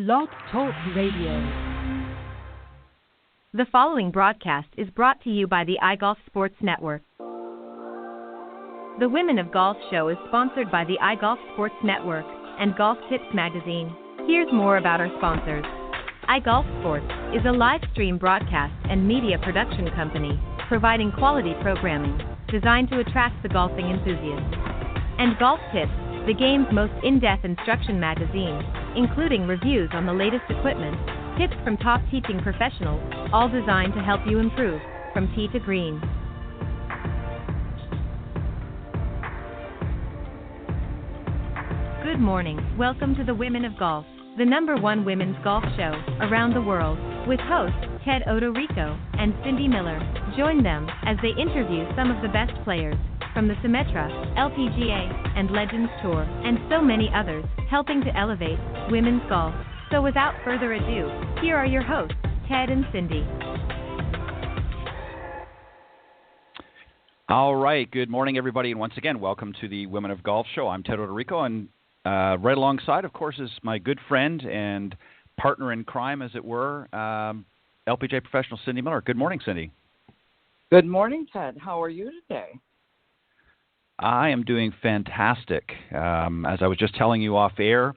Blog Talk Radio. The following broadcast is brought to you by the iGolf Sports Network. The Women of Golf show is sponsored by the iGolf Sports Network and Golf Tips magazine. Here's more about our sponsors. iGolf Sports is a live stream broadcast and media production company providing quality programming designed to attract the golfing enthusiast. And Golf Tips, the game's most in-depth instruction magazine, including reviews on the latest equipment, tips from top teaching professionals, all designed to help you improve from tee to green. Good morning. Welcome to the Women of Golf, the #1 women's golf show around the world, with hosts Ted Odorico and Cindy Miller. Join them as they interview some of the best players from the Symetra, LPGA, and Legends Tour, and so many others, helping to elevate women's golf. So without further ado, here are your hosts, Ted and Cindy. All right. Good morning, everybody, and once again, welcome to the Women of Golf show. I'm Ted Odorico, and right alongside, of course, is my good friend and partner in crime, as it were, LPGA professional Cindy Miller. Good morning, Cindy. Good morning, Ted. How are you today? I am doing fantastic. As I was just telling you off air,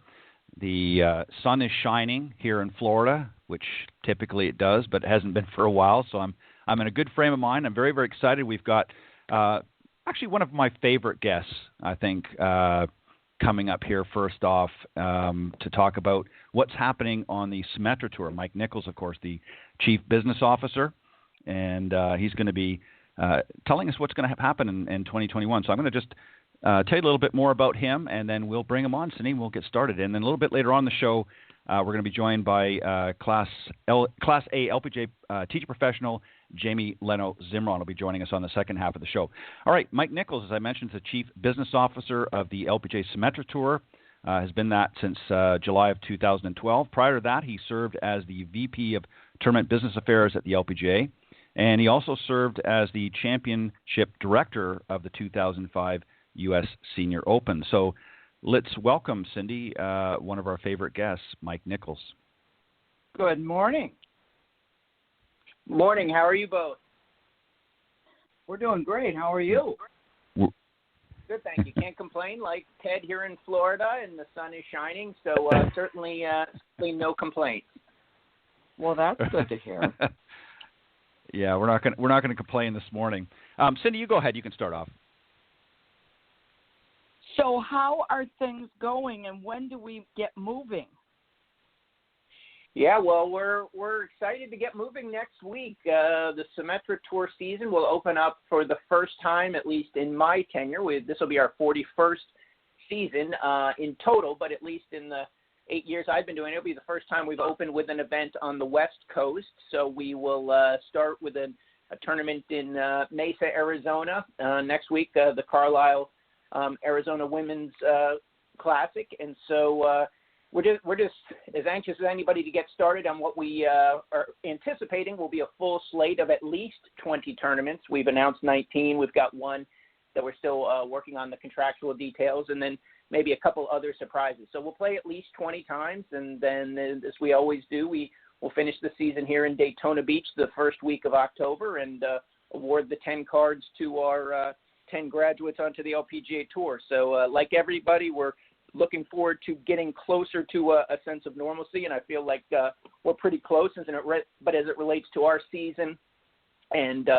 the sun is shining here in Florida, which typically it does, but it hasn't been for a while. So I'm in a good frame of mind. I'm very, very excited. We've got actually one of my favorite guests, I think, coming up here first off to talk about what's happening on the Symetra Tour. Mike Nichols, of course, the Chief Business Officer, and he's going to be telling us what's going to happen in 2021. So I'm going to just tell you a little bit more about him, and then we'll bring him on, Cindy, and we'll get started. And then a little bit later on the show, we're going to be joined by Class A LPGA teacher professional Jamie Leno Zimron will be joining us on the second half of the show. All right, Mike Nichols, as I mentioned, is the Chief Business Officer of the LPGA Symetra Tour. Has been that since July of 2012. Prior to that, he served as the VP of Tournament Business Affairs at the LPGA. And he also served as the championship director of the 2005 U.S. Senior Open. So let's welcome, Cindy, one of our favorite guests, Mike Nichols. Good morning. Morning. How are you both? We're doing great. How are you? Good, thank you. Can't complain. Like Ted here in Florida, and the sun is shining, so certainly no complaints. Well, that's good to hear. Yeah, we're not going to complain this morning. Cindy, you go ahead. You can start off. So, how are things going, and when do we get moving? Yeah, well, we're excited to get moving next week. The Symetra Tour season will open up for the first time, at least in my tenure. This will be our 41st season in total, but at least in the 8 years I've been doing it, it'll be the first time we've opened with an event on the West Coast. So we will start with a tournament in Mesa, Arizona next week, the Carlisle Arizona Women's Classic. And so we're just as anxious as anybody to get started on what we are anticipating will be a full slate of at least 20 tournaments. We've announced 19. We've got one that we're still working on the contractual details, and then maybe a couple other surprises. So we'll play at least 20 times, and then, as we always do, we will finish the season here in Daytona Beach the first week of October and award the 10 cards to our 10 graduates onto the LPGA Tour. So like everybody, we're looking forward to getting closer to a sense of normalcy, and I feel like we're pretty close. But as it relates to our season and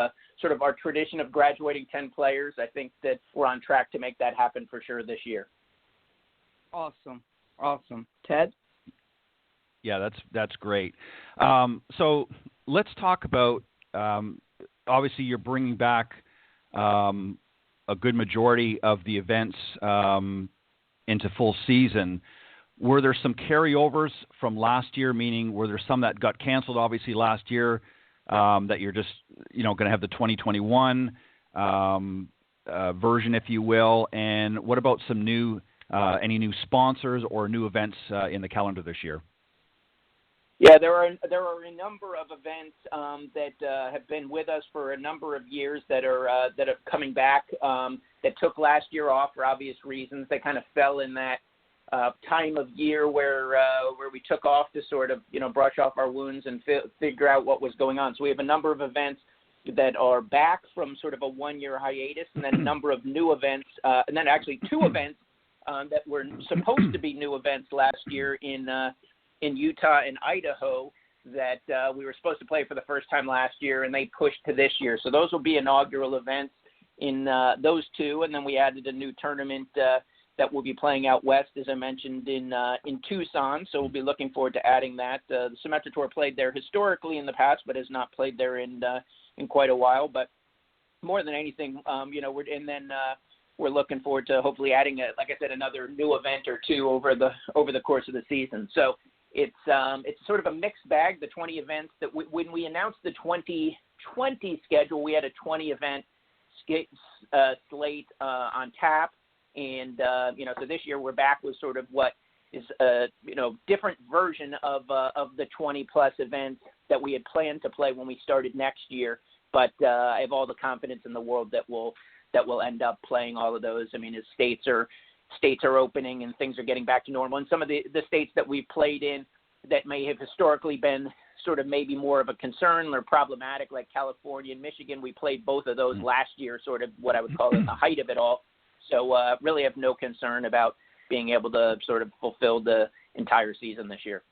sort of our tradition of graduating 10 players, I think that we're on track to make that happen for sure this year. Awesome. Ted? Yeah, that's great. So let's talk about, obviously you're bringing back a good majority of the events into full season. Were there some carryovers from last year, meaning were there some that got canceled obviously last year that you're just going to have the 2021 version, if you will? And what about some new any new sponsors or new events in the calendar this year? Yeah, there are a number of events that have been with us for a number of years that are coming back that took last year off for obvious reasons. They kind of fell in that time of year where we took off to sort of, brush off our wounds and figure out what was going on. So we have a number of events that are back from sort of a 1-year hiatus, and then a number of new events, and then actually 2 events that were supposed to be new events last year in Utah and Idaho that we were supposed to play for the first time last year, and they pushed to this year. So those will be inaugural events in those 2, and then we added a new tournament that we'll be playing out west, as I mentioned, in Tucson. So we'll be looking forward to adding that. The Symetra Tour played there historically in the past, but has not played there in quite a while. But more than anything, we're looking forward to hopefully adding, like I said, another new event or 2 over the course of the season. So it's sort of a mixed bag. The 20 events that when we announced the 2020 schedule, we had a 20 event slate on tap. And, so this year we're back with sort of what is a, different version of the 20-plus events that we had planned to play when we started next year. But I have all the confidence in the world that we'll end up playing all of those. I mean, as states are opening and things are getting back to normal. And some of the states that we've played in that may have historically been sort of maybe more of a concern or problematic, like California and Michigan, we played both of those last year, sort of what I would call at the height of it all. So really have no concern about being able to sort of fulfill the entire season this year.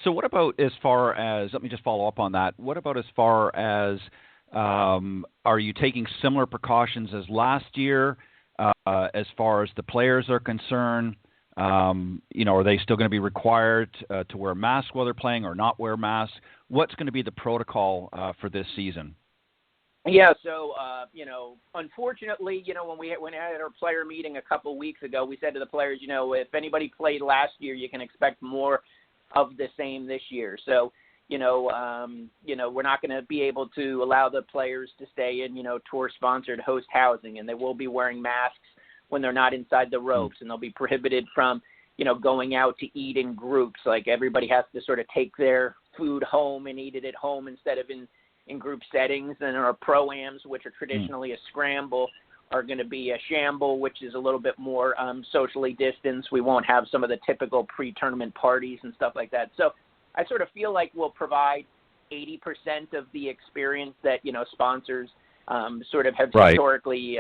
So what about as far as, let me just follow up on that. What about as far as, are you taking similar precautions as last year as far as the players are concerned? Are they still going to be required to wear masks while they're playing or not wear masks? What's going to be the protocol for this season? Yeah, so, unfortunately, when we had our player meeting a couple weeks ago, we said to the players, if anybody played last year, you can expect more of the same this year. So, we're not going to be able to allow the players to stay in, tour-sponsored host housing, and they will be wearing masks when they're not inside the ropes, and they'll be prohibited from, going out to eat in groups. Like everybody has to sort of take their food home and eat it at home instead of in group settings. And our pro-ams, which are traditionally a scramble, are going to be a shamble, which is a little bit more socially distanced. We won't have some of the typical pre-tournament parties and stuff like that. So I sort of feel like we'll provide 80% of the experience that, sponsors sort of have historically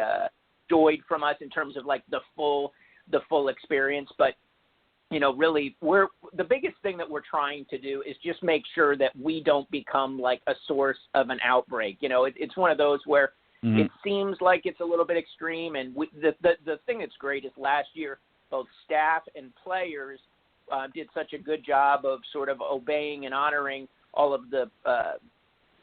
enjoyed from us in terms of like the full experience. But really, the biggest thing that we're trying to do is just make sure that we don't become like a source of an outbreak. It's one of those where it seems like it's a little bit extreme. And the thing that's great is last year, both staff and players did such a good job of sort of obeying and honoring all of the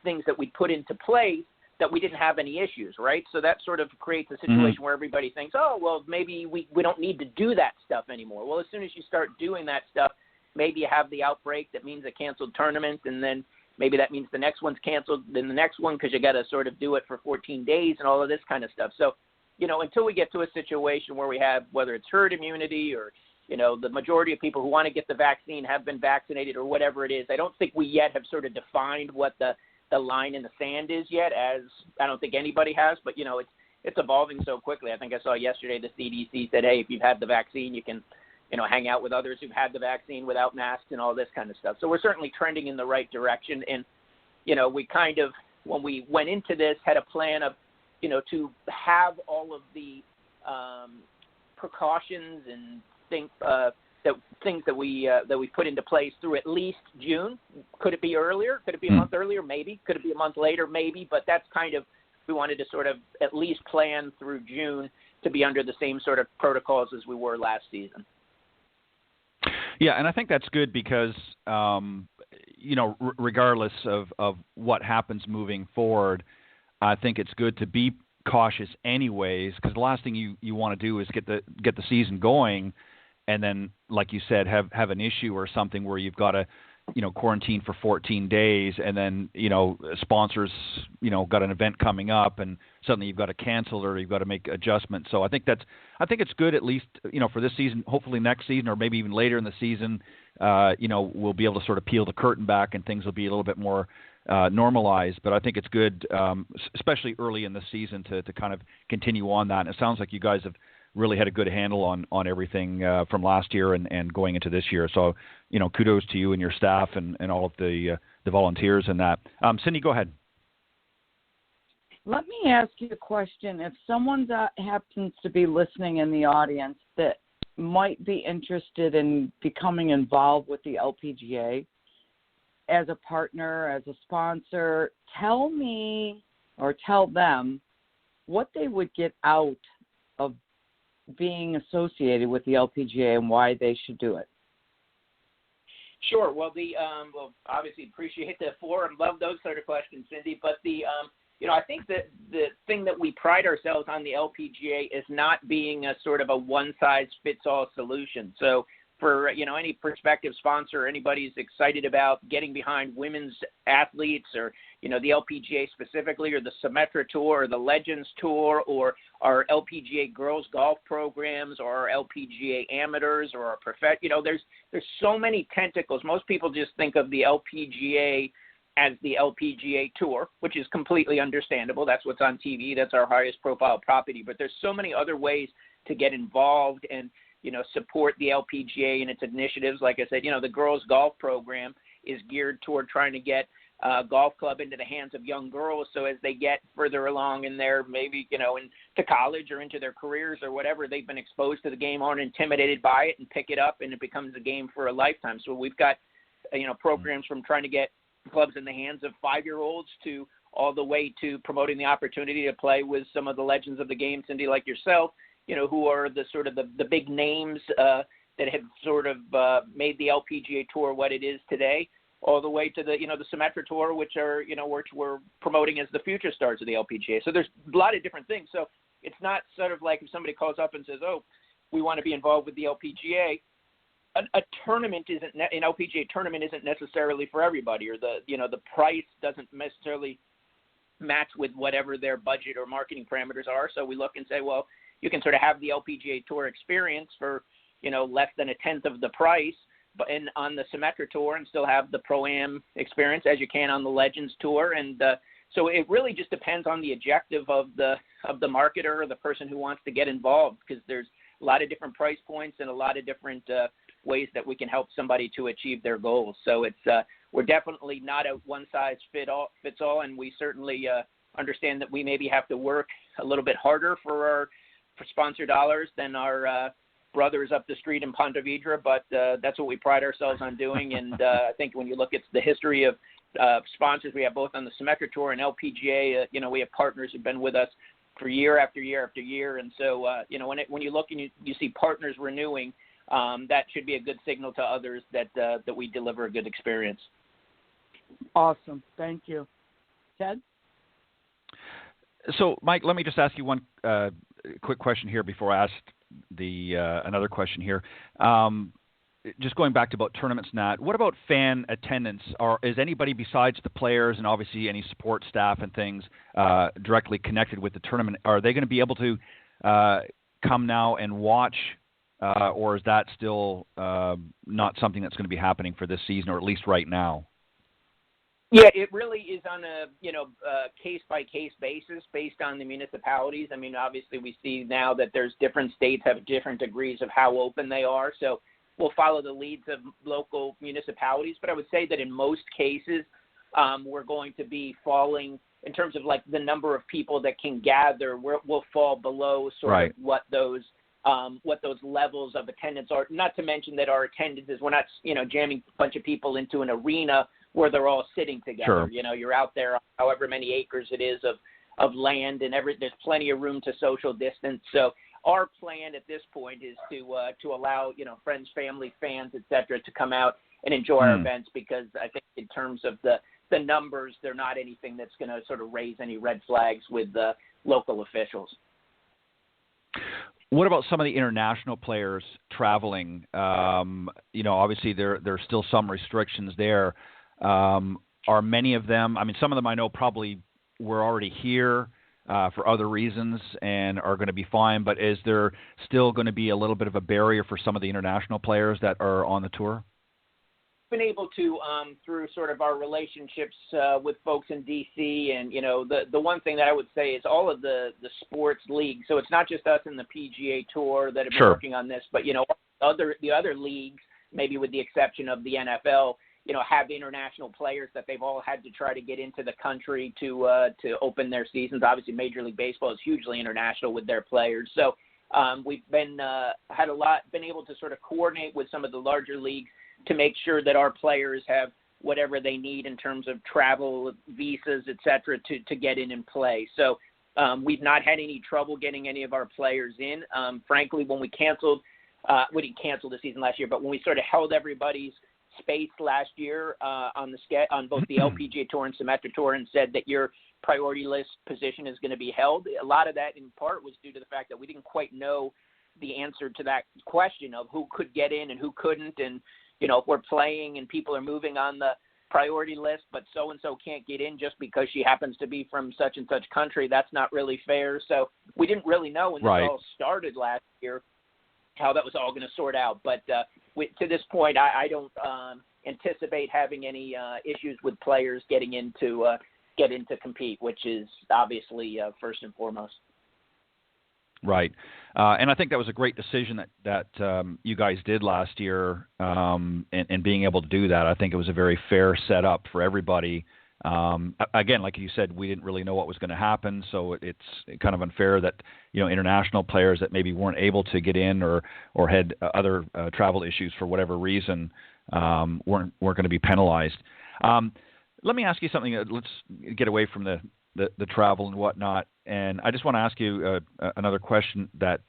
things that we put into place that we didn't have any issues, right? So that sort of creates a situation where everybody thinks, oh, well, maybe we don't need to do that stuff anymore. Well, as soon as you start doing that stuff, maybe you have the outbreak that means a canceled tournament, and then maybe that means the next one's canceled, then the next one because you got to sort of do it for 14 days and all of this kind of stuff. So, until we get to a situation where we have, whether it's herd immunity or, the majority of people who want to get the vaccine have been vaccinated or whatever it is, I don't think we yet have sort of defined what the line in the sand is yet, as I don't think anybody has, but it's evolving so quickly. I think I saw yesterday the CDC said, hey, if you've had the vaccine, you can, hang out with others who've had the vaccine without masks and all this kind of stuff. So we're certainly trending in the right direction. And, we kind of, when we went into this, had a plan of, to have all of the precautions and things that we put into place through at least June. Could it be earlier? Could it be a month earlier? Maybe. Could it be a month later? Maybe. But that's kind of, we wanted to sort of at least plan through June to be under the same sort of protocols as we were last season. Yeah, and I think that's good because, regardless of what happens moving forward, I think it's good to be cautious anyways, because the last thing you want to do is get the season going and then, like you said, have an issue or something where you've got to, quarantine for 14 days and then, sponsors, got an event coming up and suddenly you've got to cancel or you've got to make adjustments. So I think it's good at least, for this season, hopefully next season or maybe even later in the season, we'll be able to sort of peel the curtain back and things will be a little bit more normalized. But I think it's good, especially early in the season to kind of continue on that. And it sounds like you guys have really had a good handle on everything from last year and going into this year. So, kudos to you and your staff and all of the volunteers and that. Cindy, go ahead. Let me ask you a question. If someone happens to be listening in the audience that might be interested in becoming involved with the LPGA as a partner, as a sponsor, tell me or tell them what they would get out of being associated with the LPGA and why they should do it. Sure. Well, we'll obviously appreciate the forum. Love those sort of questions, Cindy. But I think that the thing that we pride ourselves on the LPGA is not being a sort of a one-size-fits-all solution. So for, any prospective sponsor, anybody who's excited about getting behind women's athletes or, the LPGA specifically or the Symetra Tour or the Legends Tour or our LPGA girls golf programs or our LPGA amateurs or our there's so many tentacles. Most people just think of the LPGA as the LPGA Tour, which is completely understandable. That's what's on TV. That's our highest profile property. But there's so many other ways to get involved and, support the LPGA and its initiatives. Like I said, the girls golf program is geared toward trying to get a golf club into the hands of young girls. So as they get further along in their maybe, into college or into their careers or whatever, they've been exposed to the game, aren't intimidated by it and pick it up, and it becomes a game for a lifetime. So we've got, programs from trying to get clubs in the hands of 5-year-olds to all the way to promoting the opportunity to play with some of the legends of the game, Cindy, like yourself, who are the sort of the big names that have sort of made the LPGA Tour what it is today, all the way to the Symetra Tour, which we're promoting as the future stars of the LPGA. So there's a lot of different things. So it's not sort of like if somebody calls up and says, oh, we want to be involved with the LPGA. A tournament an LPGA tournament isn't necessarily for everybody, or the price doesn't necessarily match with whatever their budget or marketing parameters are. So we look and say, well, you can sort of have the LPGA Tour experience for, less than a tenth of the price, but on the Symetra Tour, and still have the Pro-Am experience as you can on the Legends Tour. And so it really just depends on the objective of the marketer or the person who wants to get involved, because there's a lot of different price points and a lot of different ways that we can help somebody to achieve their goals. So it's we're definitely not a one-size-fits-all, and we certainly understand that we maybe have to work a little bit harder for sponsor dollars than our brothers up the street in Ponte Vedra, but that's what we pride ourselves on doing. And I think when you look at the history of sponsors we have both on the Symetra Tour and LPGA, we have partners who've been with us for year after year after year. And so, when you look and you see partners renewing, that should be a good signal to others that we deliver a good experience. Awesome. Thank you. Ted? So, Mike, let me just ask you one quick question here before I ask another question here. Just going back to about tournaments, Nat, what about fan attendance? Is anybody besides the players and obviously any support staff and things directly connected with the tournament? Are they going to be able to come now and watch, or is that still not something that's going to be happening for this season, or at least right now? Yeah, it really is on a case-by-case basis based on the municipalities. I mean, obviously we see now that there's different states have different degrees of how open they are. So we'll follow the leads of local municipalities. But I would say that in most cases, we're going to be falling in terms of like the number of people that can gather. We'll fall below sort of what those levels of attendance are. Not to mention that our attendance is we're not jamming a bunch of people into an arena where they're all sitting together. Sure. You're out there however many acres it is of land, and there's plenty of room to social distance. So our plan at this point is to allow friends, family, fans, etc., to come out and enjoy our events, because I think in terms of the numbers, they're not anything that's going to sort of raise any red flags with the local officials. What about some of the international players traveling? Obviously there's still some restrictions there. Are many of them, I mean, some of them I know probably were already here for other reasons and are going to be fine, but is there still going to be a little bit of a barrier for some of the international players that are on the tour? been able to, through sort of our relationships with folks in D.C. and, the one thing that I would say is all of the sports leagues. So it's not just us in the PGA Tour that have been working on this, but, the other leagues, maybe with the exception of the NFL, have international players that they've all had to try to get into the country to open their seasons. Obviously, Major League Baseball is hugely international with their players. So we've been able to sort of coordinate with some of the larger leagues to make sure that our players have whatever they need in terms of travel, visas, et cetera, to get in and play. So we've not had any trouble getting any of our players in. Frankly, when we didn't cancel the season last year, but when we sort of held everybody's space last year on both the LPGA Tour and Symetra Tour and said that your priority list position is going to be held. A lot of that in part was due to the fact that we didn't quite know the answer to that question of who could get in and who couldn't. And, if we're playing and people are moving on the priority list, but so-and-so can't get in just because she happens to be from such and such country, that's not really fair. So we didn't really know when this all started last year how that was all going to sort out. But to this point, I don't anticipate having any issues with players getting in to compete, which is obviously first and foremost. Right. And I think that was a great decision that you guys did last year, and being able to do that. I think it was a very fair setup for everybody. Again, like you said, we didn't really know what was going to happen, so it's kind of unfair that international players that maybe weren't able to get in or had other travel issues for whatever reason weren't going to be penalized. Let me ask you something. Let's get away from the travel and whatnot, and I just want to ask you another question that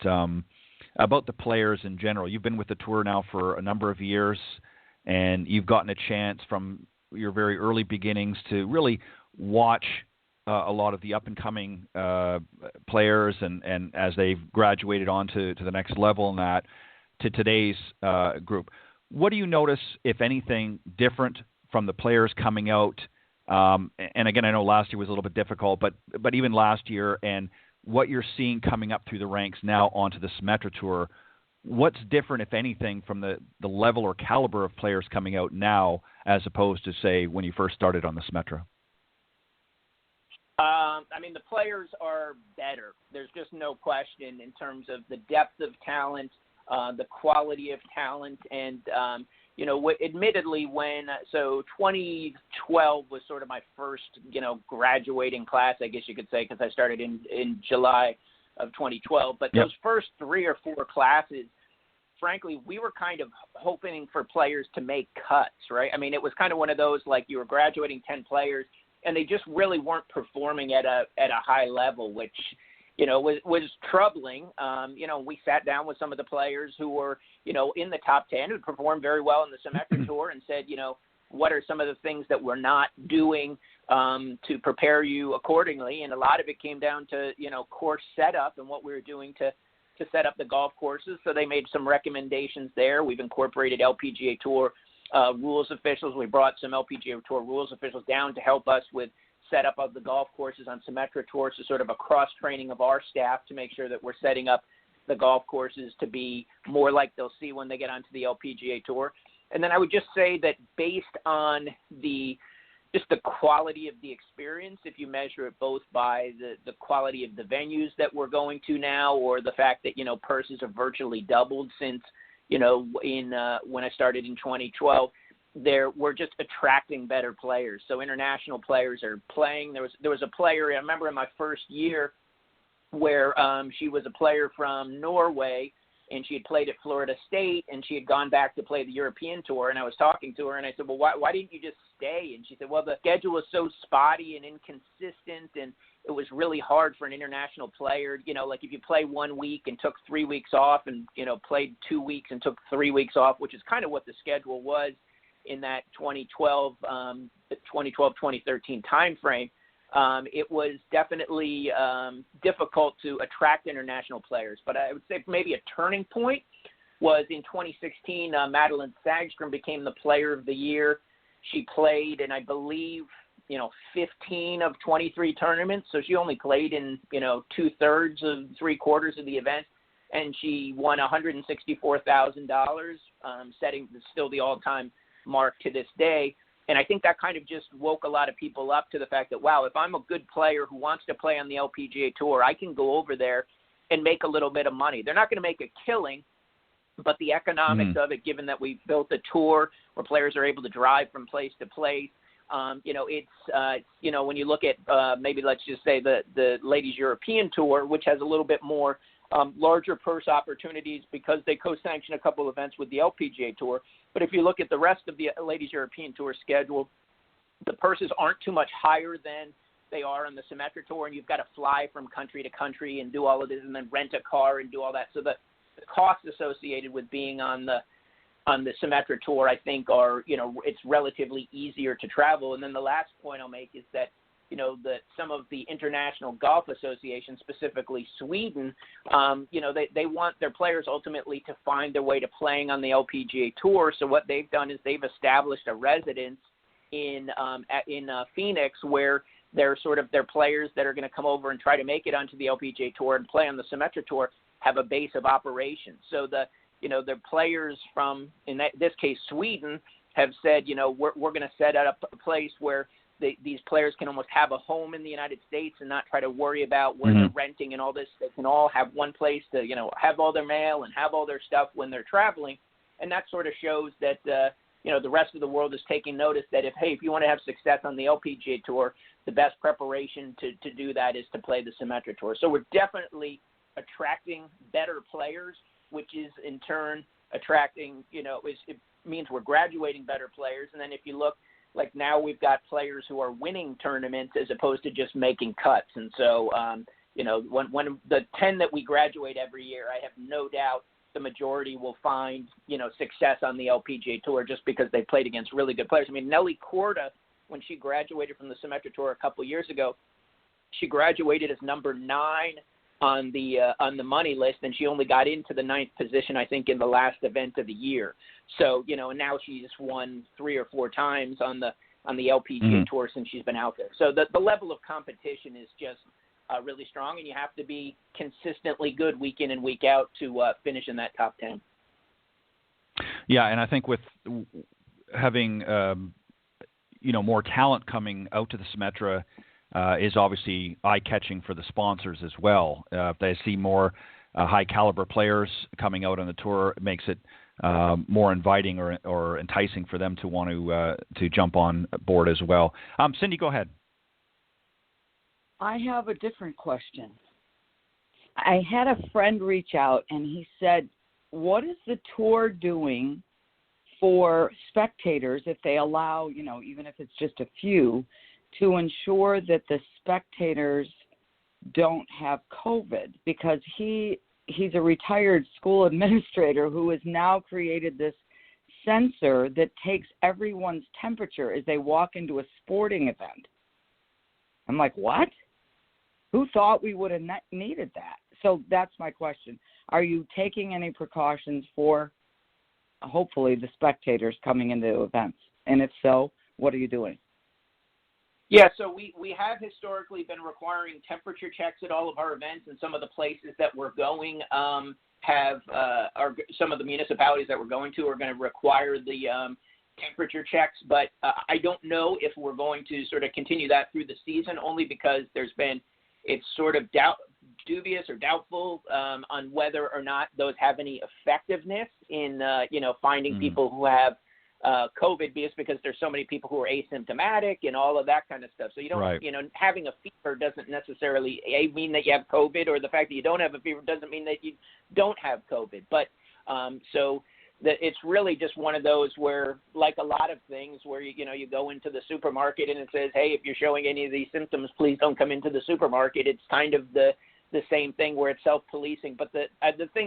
about the players in general. You've been with the tour now for a number of years, and you've gotten a chance from your very early beginnings to really watch a lot of the up-and-coming players and as they've graduated on to the next level and that to today's group. What do you notice, if anything, different from the players coming out? And again, I know last year was a little bit difficult, but even last year and what you're seeing coming up through the ranks now onto the Symetra Tour, what's different, if anything, from the level or caliber of players coming out now as opposed to, say, when you first started on the Symetra? The players are better. There's just no question in terms of the depth of talent, the quality of talent, and, admittedly 2012 was sort of my first, graduating class, I guess you could say, because I started in July of 2012. But those first 3 or 4 classes, frankly, we were kind of hoping for players to make cuts, right? It was kind of one of those, like you were graduating 10 players, and they just really weren't performing at a high level, which, was troubling. We sat down with some of the players who were, in the top 10 who performed very well in the Symetra Tour and said, what are some of the things that we're not doing to prepare you accordingly? And a lot of it came down to, course setup and what we were doing to set up the golf courses. So they made some recommendations there. We've incorporated LPGA Tour rules officials. We brought some LPGA Tour rules officials down to help us with setup of the golf courses on Symetra Tour, so sort of a cross-training of our staff to make sure that we're setting up the golf courses to be more like they'll see when they get onto the LPGA Tour. And then I would just say that based on the quality of the experience, if you measure it both by the quality of the venues that we're going to now or the fact that, purses have virtually doubled since, when I started in 2012, we're just attracting better players. So international players are playing. There was a player, I remember in my first year, where she was a player from Norway, and she had played at Florida State, and she had gone back to play the European Tour. And I was talking to her, and I said, well, why didn't you just stay? And she said, well, the schedule was so spotty and inconsistent, and it was really hard for an international player. Like if you play 1 week and took 3 weeks off and, played 2 weeks and took 3 weeks off, which is kind of what the schedule was in that 2012-2013 timeframe. It was definitely difficult to attract international players. But I would say maybe a turning point was in 2016, Madeline Sagstrom became the player of the year. She played in, I believe, 15 of 23 tournaments. So she only played in, 2/3 of 3/4 of the event. And she won $164,000, setting still the all-time mark to this day. And I think that kind of just woke a lot of people up to the fact that, wow, if I'm a good player who wants to play on the LPGA Tour, I can go over there and make a little bit of money. They're not going to make a killing, but the economics of it, given that we've built a tour where players are able to drive from place to place, it's, when you look at maybe let's just say the Ladies European Tour, which has a little bit more larger purse opportunities because they co-sanction a couple events with the LPGA Tour. But if you look at the rest of the Ladies European Tour schedule, the purses aren't too much higher than they are on the Symetra Tour, and you've got to fly from country to country and do all of this and then rent a car and do all that. So the costs associated with being on the Symetra Tour, I think, are, it's relatively easier to travel. And then the last point I'll make is that, that some of the international golf associations, specifically Sweden, they want their players ultimately to find their way to playing on the LPGA Tour. So what they've done is they've established a residence in Phoenix where they're sort of their players that are going to come over and try to make it onto the LPGA Tour and play on the Symetra Tour have a base of operations. So the players from, in this case, Sweden, have said, we're going to set up a place where these players can almost have a home in the United States and not try to worry about where they're renting and all this. They can all have one place to, have all their mail and have all their stuff when they're traveling. And that sort of shows that, the rest of the world is taking notice that if you want to have success on the LPGA Tour, the best preparation to do that is to play the Symetra Tour. So we're definitely attracting better players, which is in turn attracting, it means we're graduating better players. And then if you look, like now we've got players who are winning tournaments as opposed to just making cuts. And so, when the 10 that we graduate every year, I have no doubt the majority will find, success on the LPGA Tour just because they played against really good players. I mean, Nelly Korda, when she graduated from the Symetra Tour a couple of years ago, she graduated as number 9 on the money list, and she only got into the 9th position, I think, in the last event of the year. So, and now she's won 3 or 4 times on the LPGA Tour since she's been out there. So the level of competition is just really strong, and you have to be consistently good week in and week out to finish in that top 10. Yeah, and I think with having more talent coming out to the Symetra is obviously eye-catching for the sponsors as well. If they see more high-caliber players coming out on the tour, it makes it more inviting or enticing for them to want to jump on board as well. Cindy, go ahead. I have a different question. I had a friend reach out, and he said, what is the tour doing for spectators if they allow, even if it's just a few, to ensure that the spectators don't have COVID? Because he's a retired school administrator who has now created this sensor that takes everyone's temperature as they walk into a sporting event. I'm like, what? Who thought we would have needed that? So that's my question. Are you taking any precautions for, hopefully, the spectators coming into events? And if so, what are you doing? Yeah, so we have historically been requiring temperature checks at all of our events, and some of the places that we're going some of the municipalities that we're going to are going to require the temperature checks. But I don't know if we're going to sort of continue that through the season, only because it's sort of dubious or doubtful on whether or not those have any effectiveness in finding people who have COVID, because there's so many people who are asymptomatic and all of that kind of stuff. So you don't, having a fever doesn't necessarily mean that you have COVID, or the fact that you don't have a fever doesn't mean that you don't have COVID. But it's really just one of those where, like a lot of things, where you go into the supermarket and it says, hey, if you're showing any of these symptoms, please don't come into the supermarket. It's kind of the same thing where it's self-policing. But the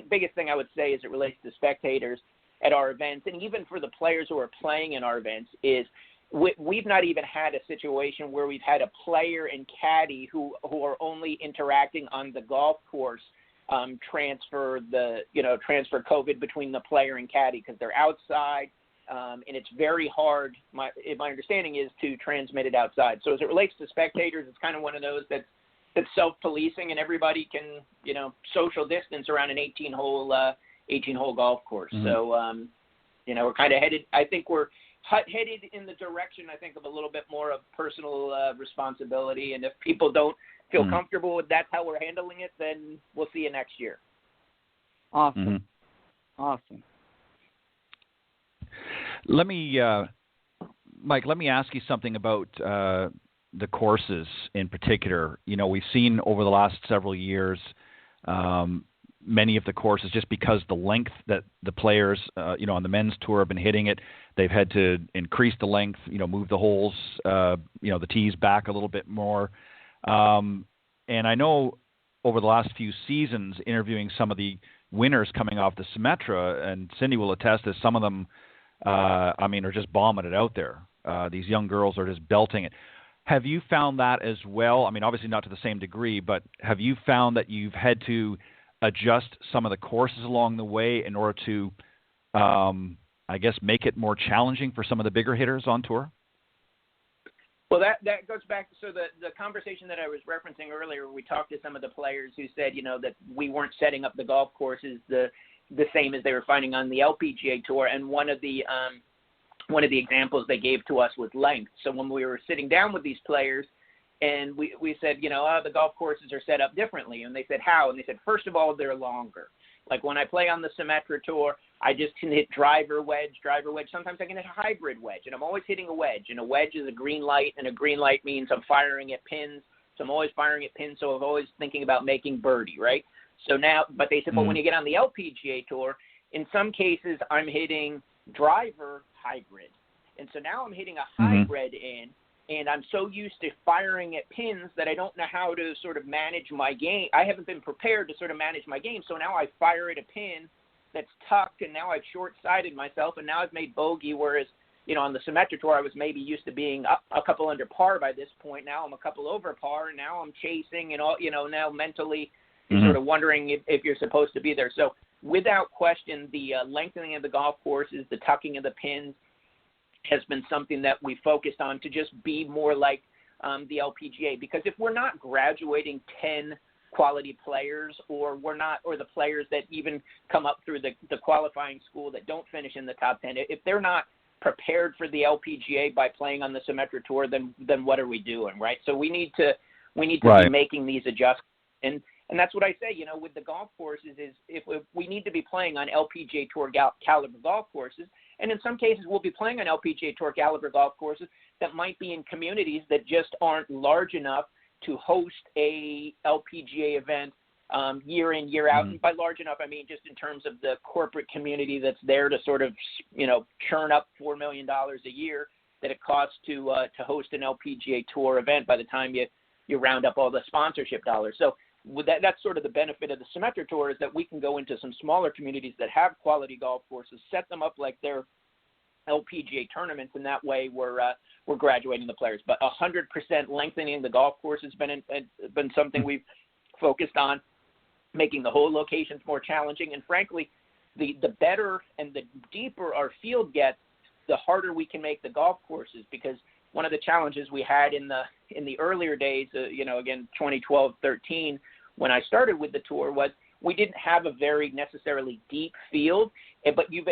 biggest thing I would say as it relates to spectators at our events, and even for the players who are playing in our events, is we've not even had a situation where we've had a player and caddy who are only interacting on the golf course transfer COVID between the player and caddy, because they're outside, and it's very hard, my understanding is, to transmit it outside. So as it relates to spectators, it's kind of one of those that's self-policing, and everybody can social distance around an 18-hole golf course. So we're kind of headed. I think we're headed in the direction, I think, of a little bit more of personal responsibility. And if people don't feel comfortable with that's how we're handling it, then we'll see you next year. Awesome. Awesome. Let me, Mike, let me ask you something about the courses in particular. You know, we've seen over the last several years many of the courses, just because the length that the players, on the men's tour have been hitting it, they've had to increase the length, move the holes, the tees back a little bit more. And I know over the last few seasons, interviewing some of the winners coming off the Symetra, and Cindy will attest that some of them, are just bombing it out there. These young girls are just belting it. Have you found that as well? I mean, obviously not to the same degree, but have you found that you've had to adjust some of the courses along the way in order to, make it more challenging for some of the bigger hitters on tour? Well, that goes back to the conversation that I was referencing earlier. We talked to some of the players who said, that we weren't setting up the golf courses the same as they were finding on the LPGA tour, and one of the examples they gave to us was length. So when we were sitting down with these players, and we said, the golf courses are set up differently, and they said how, and they said first of all they're longer. Like when I play on the Symetra tour, I just can hit driver wedge. Sometimes I can hit a hybrid wedge, and I'm always hitting a wedge. And a wedge is a green light, and a green light means I'm firing at pins. So I'm always firing at pins, so I'm always thinking about making birdie, right? So now, but they said, but when you get on the LPGA tour, in some cases I'm hitting driver hybrid. And so now I'm hitting a hybrid in, and I'm so used to firing at pins that I don't know how to sort of manage my game. I haven't been prepared to sort of manage my game. So now I fire at a pin that's tucked, and now I've short-sighted myself, and now I've made bogey, whereas, on the Symetra tour, I was maybe used to being up a couple under par by this point. Now I'm a couple over par, and now I'm chasing, and all, now mentally you're sort of wondering if you're supposed to be there. So without question, the lengthening of the golf courses, the tucking of the pins has been something that we focused on to just be more like the LPGA. Because if we're not graduating 10 quality players, or the players that even come up through the qualifying school that don't finish in the top 10, if they're not prepared for the LPGA by playing on the Symetra tour, then what are we doing, right? So we need to be making these adjustments, and that's what I say, with the golf courses is if we need to be playing on LPGA tour caliber golf courses, and in some cases we'll be playing on LPGA tour caliber golf courses that might be in communities that just aren't large enough to host a LPGA event year in, year out. And by large enough, I mean just in terms of the corporate community that's there to sort of, churn up $4 million a year that it costs to host an LPGA tour event by the time you round up all the sponsorship dollars. So that's sort of the benefit of the Symetra tour, is that we can go into some smaller communities that have quality golf courses, set them up like they're LPGA tournaments, and that way we're graduating the players. But 100% lengthening the golf course has been something we've focused on, making the whole locations more challenging. And frankly, the better and the deeper our field gets, the harder we can make the golf courses, because one of the challenges we had in the earlier days, again 2012, 13, when I started with the tour, was we didn't have a very necessarily deep field, but you've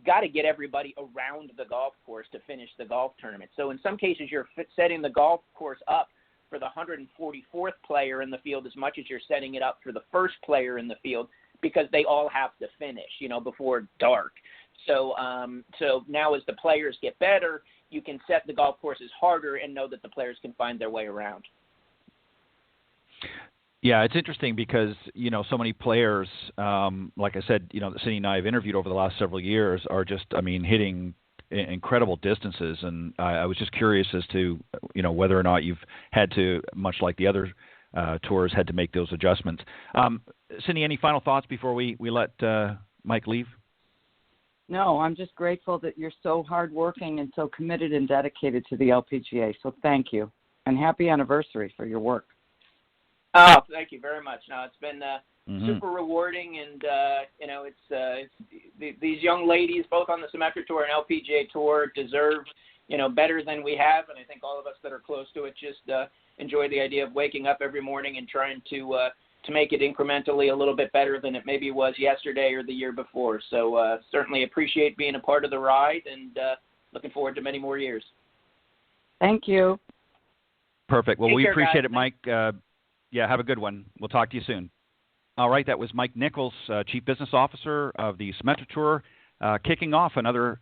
got to get everybody around the golf course to finish the golf tournament. So in some cases, you're setting the golf course up for the 144th player in the field as much as you're setting it up for the first player in the field, because they all have to finish, before dark. So now as the players get better, you can set the golf courses harder and know that the players can find their way around. Yeah, it's interesting because, so many players, like I said, that Cindy and I have interviewed over the last several years are just, hitting incredible distances. And I was just curious as to, whether or not you've had to, much like the other tours, had to make those adjustments. Cindy, any final thoughts before we let Mike leave? No, I'm just grateful that you're so hardworking and so committed and dedicated to the LPGA. So thank you, and happy anniversary for your work. Oh, thank you very much. No, it's been super rewarding, and these young ladies, both on the Symetra tour and LPGA tour, deserve better than we have, and I think all of us that are close to it just enjoy the idea of waking up every morning and trying to make it incrementally a little bit better than it maybe was yesterday or the year before. So certainly appreciate being a part of the ride, and looking forward to many more years. Thank you. Perfect. Well, Take we care, appreciate guys. it, Mike. Yeah, have a good one. We'll talk to you soon. All right, that was Mike Nichols, Chief Business Officer of the Symetra Tour, kicking off another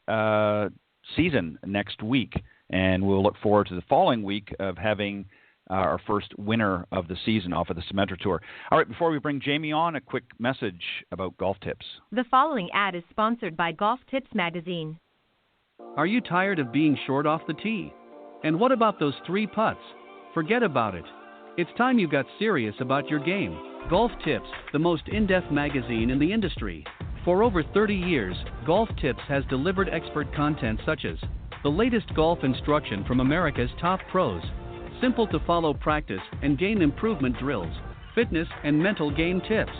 season next week. And we'll look forward to the following week of having our first winner of the season off of the Symetra Tour. All right, before we bring Jamie on, a quick message about golf tips. The following ad is sponsored by Golf Tips Magazine. Are you tired of being short off the tee? And what about those 3 putts? Forget about it. It's time you got serious about your game. Golf Tips, the most in-depth magazine in the industry. For over 30 years, Golf Tips has delivered expert content such as the latest golf instruction from America's top pros, simple-to-follow practice and game improvement drills, fitness and mental game tips,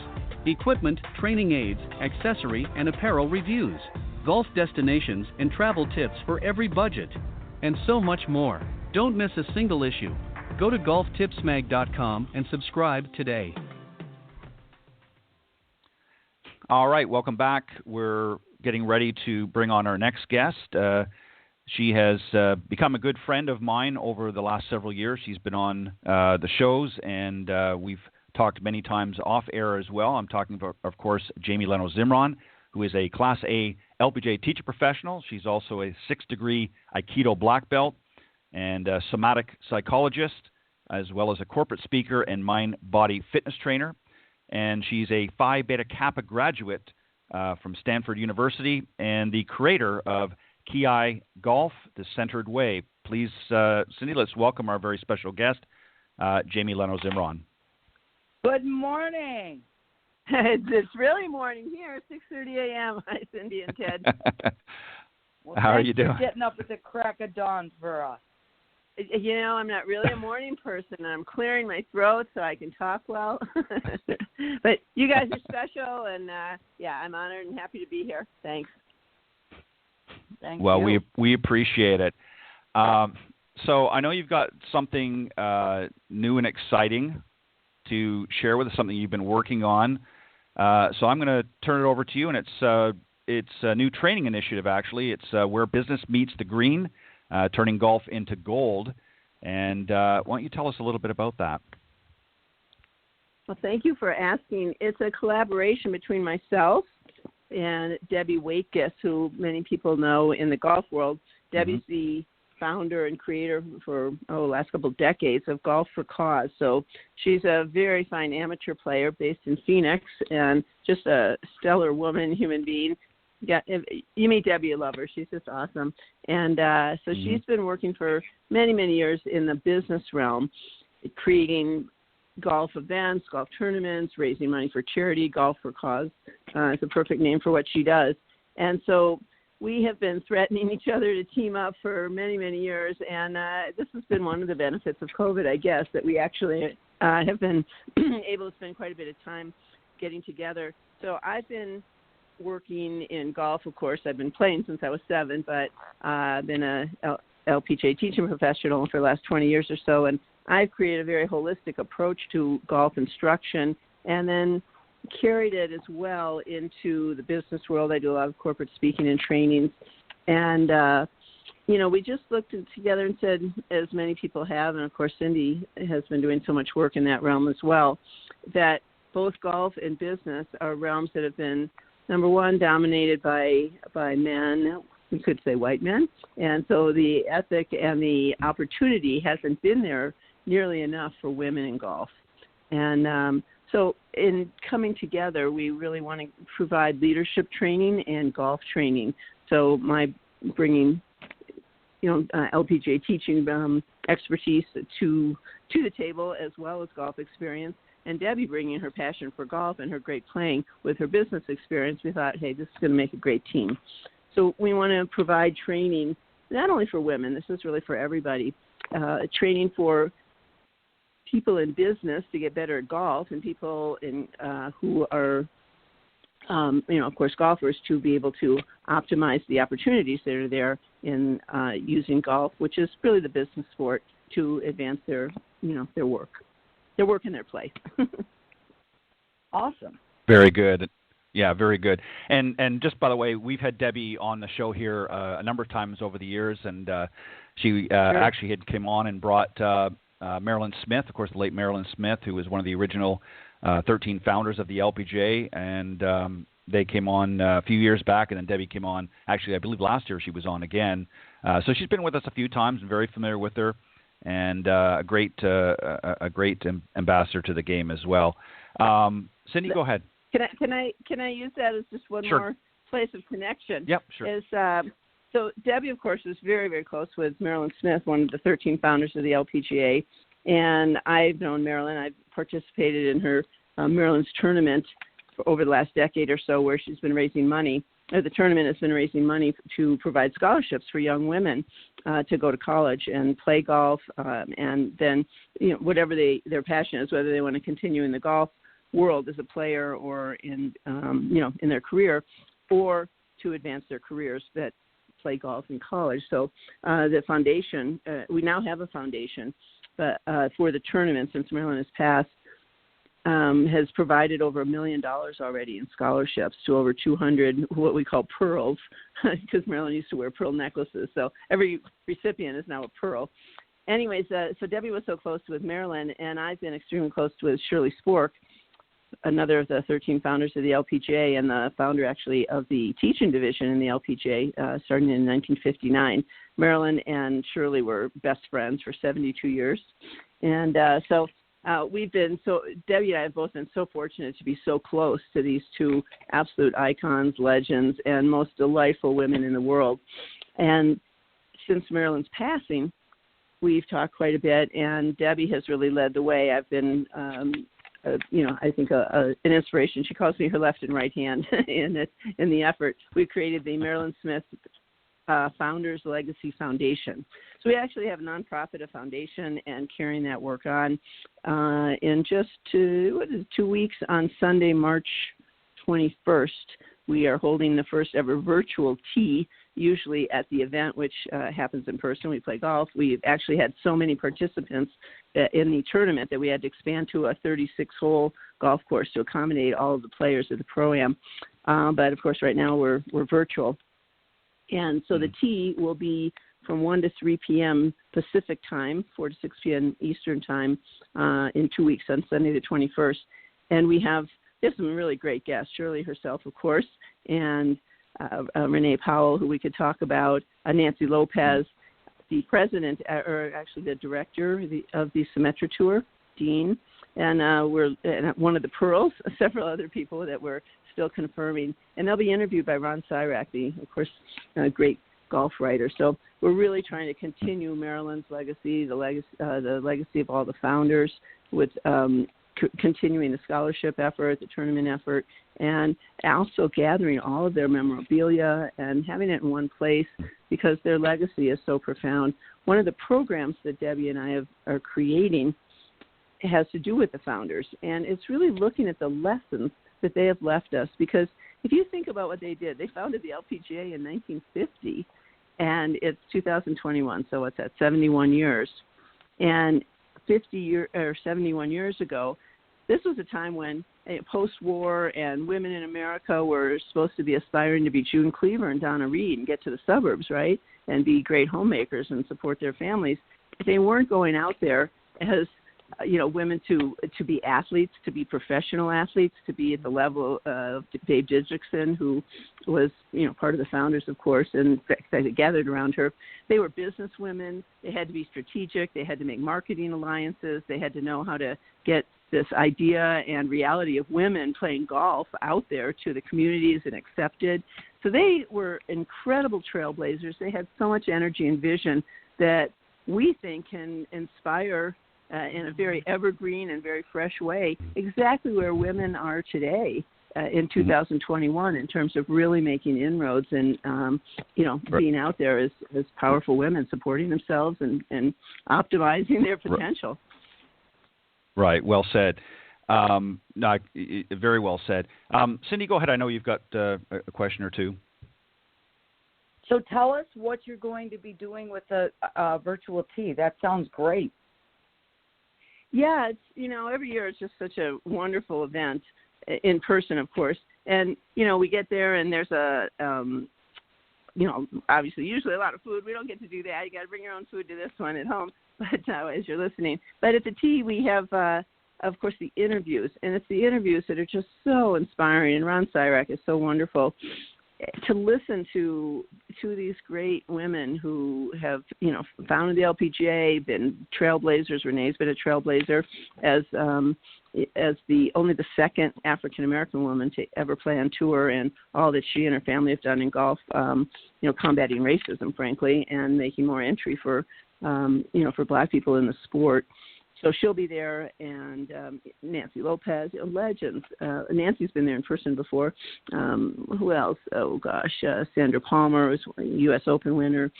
equipment, training aids, accessory and apparel reviews, golf destinations and travel tips for every budget, and so much more. Don't miss a single issue. Go to golftipsmag.com and subscribe today. All right, welcome back. We're getting ready to bring on our next guest. She has become a good friend of mine over the last several years. She's been on the shows, and we've talked many times off air as well. I'm talking about, of course, Jamie Leno Zimron, who is a Class A LPGA teacher professional. She's also a 6th-degree Aikido black belt and a somatic psychologist, as well as a corporate speaker and mind-body fitness trainer. And she's a Phi Beta Kappa graduate from Stanford University and the creator of Ki Golf, The Centered Way. Please, Cindy, let's welcome our very special guest, Jamie Leno Zimron. Good morning. It's really morning here, 6:30 a.m. Hi, Cindy and Ted. Well, How are you doing? Thanks for getting up at the crack of dawn for us. You know, I'm not really a morning person. I'm clearing my throat so I can talk well. But you guys are special, and I'm honored and happy to be here. Thanks. Thank Well, you. we appreciate it. So I know you've got something new and exciting to share with us, something you've been working on. So I'm going to turn it over to you, and it's a new training initiative, actually. It's Where Business Meets the Green, turning golf into gold. And why don't you tell us a little bit about that? Well, thank you for asking. It's a collaboration between myself and Debbie Waitkus, who many people know in the golf world. Debbie's the founder and creator for the last couple of decades of Golf for Cause. So she's a very fine amateur player based in Phoenix and just a stellar woman, human being. Yeah, if you meet Debbie, you love her. She's just awesome. And so she's been working for many, many years in the business realm, creating golf events, golf tournaments, raising money for charity. Golf for Cause is a perfect name for what she does. And so we have been threatening each other to team up for many, many years. And this has been one of the benefits of COVID, I guess, that we actually have been able to spend quite a bit of time getting together. So I've been working in golf, of course. I've been playing since I was 7, but I've been a LPGA teaching professional for the last 20 years or so, and I've created a very holistic approach to golf instruction and then carried it as well into the business world. I do a lot of corporate speaking and trainings, and we just looked together and said, as many people have, and of course Cindy has been doing so much work in that realm as well, that both golf and business are realms that have been, number one, dominated by men, we could say white men, and so the ethic and the opportunity hasn't been there nearly enough for women in golf. And so in coming together, we really want to provide leadership training and golf training. So my bringing, LPGA teaching expertise to the table as well as golf experience, and Debbie bringing her passion for golf and her great playing with her business experience, we thought, hey, this is going to make a great team. So we want to provide training not only for women, this is really for everybody, training for people in business to get better at golf and people who are, of course, golfers to be able to optimize the opportunities that are there in using golf, which is really the business sport, to advance their work and their play. Awesome. Very good. Yeah, very good. And just by the way, we've had Debbie on the show here a number of times over the years, and she actually had came on and brought Marilyn Smith, of course, the late Marilyn Smith, who was one of the original 13 founders of the LPGA, and they came on a few years back, and then Debbie came on. Actually, I believe last year she was on again. So she's been with us a few times and very familiar with her, and a great ambassador to the game as well. Cindy, go ahead. Can I use that as just one more place of connection? Yep, sure. So Debbie, of course, was very, very close with Marilyn Smith, one of the 13 founders of the LPGA, and I've known Marilyn. I've participated in her Marilyn's tournament for over the last decade or so, where she's been raising money. The tournament has been raising money to provide scholarships for young women to go to college and play golf, and then whatever their passion is, whether they want to continue in the golf world as a player or in in their career, or to advance their careers that play golf in college. So the foundation, we now have a foundation, but for the tournament, since Marilyn has passed, has provided over $1 million already in scholarships to over 200 what we call pearls, because Marilyn used to wear pearl necklaces. So every recipient is now a pearl. Anyways, so Debbie was so close with Marilyn, and I've been extremely close with Shirley Spork, another of the 13 founders of the LPGA and the founder actually of the teaching division in the LPGA, starting in 1959. Marilyn and Shirley were best friends for 72 years. And Debbie and I have both been so fortunate to be so close to these two absolute icons, legends, and most delightful women in the world. And since Marilyn's passing, we've talked quite a bit, and Debbie has really led the way. I've been I think an inspiration. She calls me her left and right hand in the effort. We created the Marilyn Smith Founders Legacy Foundation. So we actually have a nonprofit, a foundation, and carrying that work on. In just 2 weeks, on Sunday, March 21st, we are holding the first ever virtual tea, usually at the event, which happens in person. We play golf. We've actually had so many participants in the tournament that we had to expand to a 36-hole golf course to accommodate all of the players of the Pro-Am. But, of course, right now we're virtual. And so the tea will be from 1 to 3 p.m. Pacific time, 4 to 6 p.m. Eastern time in 2 weeks on Sunday the 21st. And we have some really great guests, Shirley herself, of course, and Renee Powell, who we could talk about, Nancy Lopez, the president, or actually the director of the Symetra Tour, Dean, and one of the Pearls, several other people that we're still confirming. And they'll be interviewed by Ron Syrak, of course, great golf writer. So we're really trying to continue Marilyn's legacy, the legacy of all the founders, with continuing the scholarship effort, the tournament effort, and also gathering all of their memorabilia and having it in one place because their legacy is so profound. One of the programs that Debbie and I are creating has to do with the founders, and it's really looking at the lessons that they have left us, because if you think about what they did, they founded the LPGA in 1950, and it's 2021, so what's that, 71 years. And 71 years ago, this was a time when post-war and women in America were supposed to be aspiring to be June Cleaver and Donna Reed and get to the suburbs, right, and be great homemakers and support their families. They weren't going out there as women to be athletes, to be professional athletes, to be at the level of Dave Didrikson, who was, part of the founders, of course, and they gathered around her. They were business women. They had to be strategic. They had to make marketing alliances. They had to know how to get this idea and reality of women playing golf out there to the communities and accepted. So they were incredible trailblazers. They had so much energy and vision that we think can inspire in a very evergreen and very fresh way exactly where women are today in 2021 in terms of really making inroads and, being out there as powerful women, supporting themselves and optimizing their potential. Right. Well said. Very well said. Cindy, go ahead. I know you've got a question or two. So tell us what you're going to be doing with the virtual tea. That sounds great. Yeah, it's, every year it's just such a wonderful event, in person, of course. And, we get there and there's obviously usually a lot of food. We don't get to do that. You got to bring your own food to this one at home, but as you're listening. But at the tee, we have, of course, the interviews. And it's the interviews that are just so inspiring. And Ron Cyrack is so wonderful to listen to these great women who have, founded the LPGA, been trailblazers. Renee's been a trailblazer as only the second African-American woman to ever play on tour, and all that she and her family have done in golf, combating racism, frankly, and making more entry for Black people in the sport. So she'll be there, and Nancy Lopez, legends. Nancy's been there in person before. Who else? Oh, gosh, Sandra Palmer was a U.S. Open winner.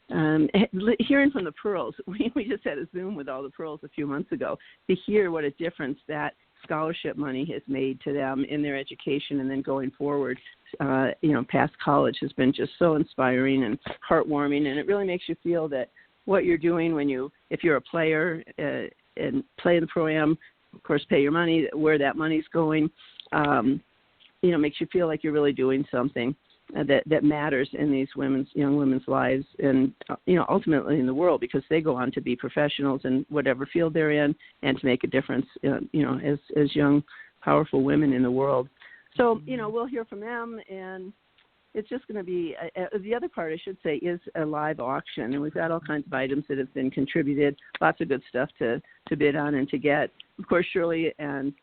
Hearing from the Pearls, we just had a Zoom with all the Pearls a few months ago to hear what a difference that scholarship money has made to them in their education and then going forward, past college has been just so inspiring and heartwarming, and it really makes you feel that what you're doing if you're a player and play in the Pro-Am, of course, pay your money, where that money's going, makes you feel like you're really doing something that matters in these young women's lives and, ultimately in the world, because they go on to be professionals in whatever field they're in and to make a difference, as young, powerful women in the world. So, we'll hear from them, and it's just going to be the other part, I should say, is a live auction, and we've got all kinds of items that have been contributed, lots of good stuff to bid on and to get. Of course, Shirley and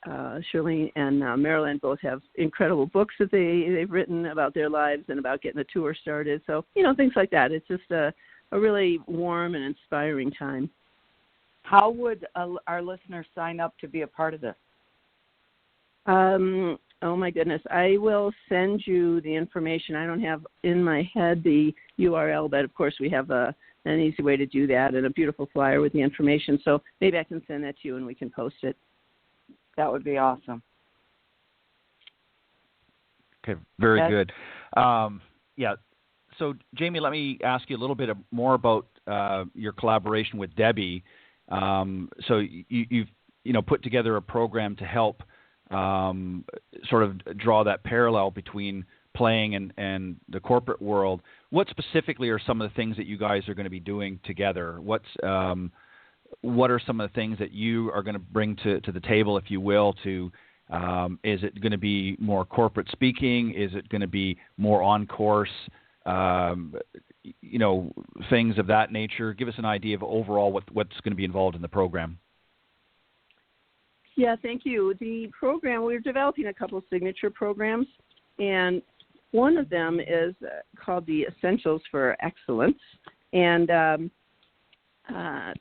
Marilyn both have incredible books that they've written about their lives and about getting the tour started. So, things like that. It's just a really warm and inspiring time. How would our listeners sign up to be a part of this? Oh, my goodness. I will send you the information. I don't have in my head the URL, but, of course, we have an easy way to do that and a beautiful flyer with the information. So maybe I can send that to you and we can post it. That would be awesome. Okay, very good. So, Jamie, let me ask you a little bit more about your collaboration with Debbie. So you've put together a program to help sort of draw that parallel between playing and the corporate world. What specifically are some of the things that you guys are going to be doing together? What are some of the things that you are going to bring to the table, if you will, to is it going to be more corporate speaking? Is it going to be more on-course, things of that nature? Give us an idea of overall what's going to be involved in the program. Yeah, thank you. The program, we're developing a couple of signature programs, and one of them is called the Essentials for Excellence. And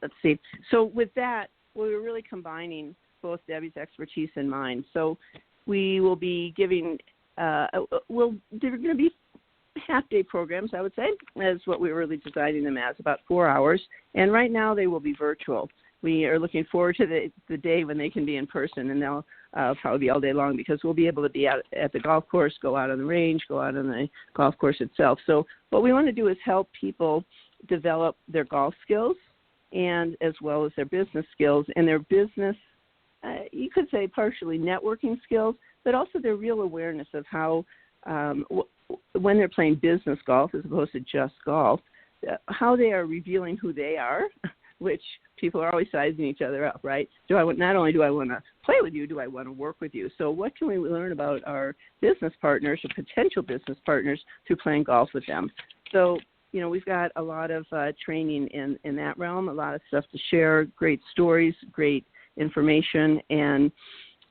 let's see. So with that, we're really combining both Debbie's expertise and mine. So we will be giving, they're going to be half-day programs, I would say, as what we were really designing them as, about 4 hours. And right now they will be virtual. We are looking forward to the day when they can be in person, and they'll probably be all day long because we'll be able to be out at the golf course, go out on the range, go out on the golf course itself. So what we want to do is help people develop their golf skills and as well as their business skills, and their business, you could say partially networking skills, but also their real awareness of how when they're playing business golf as opposed to just golf, how they are revealing who they are, which people are always sizing each other up, right? Not only do I want to play with you, do I want to work with you? So what can we learn about our business partners or potential business partners through playing golf with them? So, we've got a lot of training in that realm, a lot of stuff to share, great stories, great information, and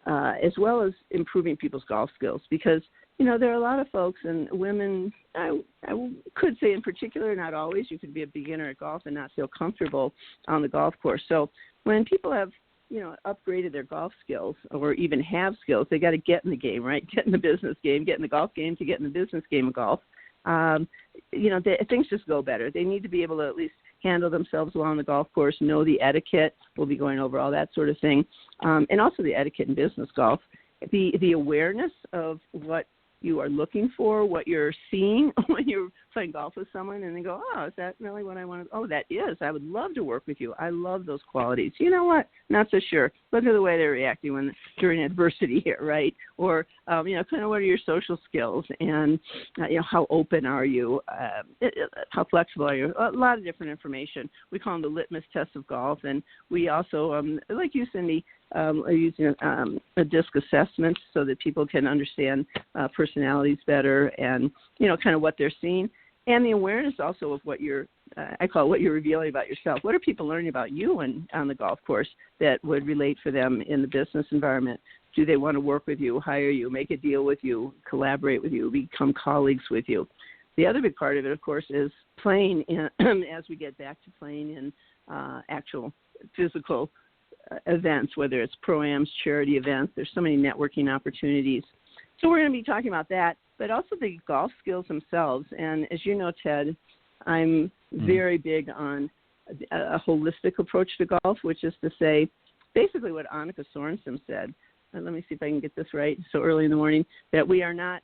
as well as improving people's golf skills because, there are a lot of folks and women, I could say in particular, not always, you could be a beginner at golf and not feel comfortable on the golf course. So when people have, upgraded their golf skills or even have skills, they got to get in the game, right? Get in the business game, get in the golf game to get in the business game of golf. Things just go better. They need to be able to at least handle themselves well on the golf course, know the etiquette. We'll be going over all that sort of thing. And also the etiquette in business golf. The awareness of what you are looking for, what you're seeing when you're playing golf with someone, and they go, oh, is that really what I want to? Oh, that is. I would love to work with you. I love those qualities. You know what? Not so sure. Look at the way they're reacting during adversity here, right? Or, kind of what are your social skills, and, how open are you? How flexible are you? A lot of different information. We call them the litmus test of golf, and we also, like you, Cindy, are using a DISC assessment so that people can understand personalities better and, kind of what they're seeing. And the awareness also of what I call it what you're revealing about yourself. What are people learning about you on the golf course that would relate for them in the business environment? Do they want to work with you, hire you, make a deal with you, collaborate with you, become colleagues with you? The other big part of it, of course, is playing as we get back to playing in actual physical events, whether it's pro-ams, charity events. There's so many networking opportunities. So we're going to be talking about that, but also the golf skills themselves. And as you know, Ted, I'm very big on a holistic approach to golf, which is to say basically what Annika Sorensen said. Let me see if I can get this right so early in the morning, that we are not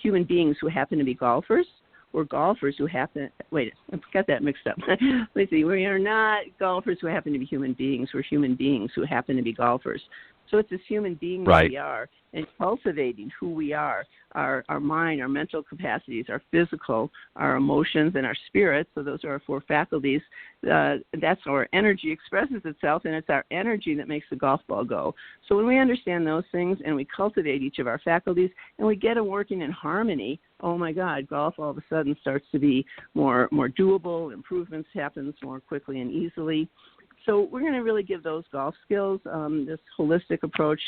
human beings who happen to be golfers. We're golfers who happen – wait, I got that mixed up. Let me see. We are not golfers who happen to be human beings. We're human beings who happen to be golfers. So it's this human being that we are, and cultivating who we are, our mind, our mental capacities, our physical, our emotions, and our spirit. So those are our four faculties. That's how our energy expresses itself, and it's our energy that makes the golf ball go. So when we understand those things and we cultivate each of our faculties and we get them working in harmony, oh my God, golf all of a sudden starts to be more doable. Improvements happens more quickly and easily. So we're going to really give those golf skills, this holistic approach,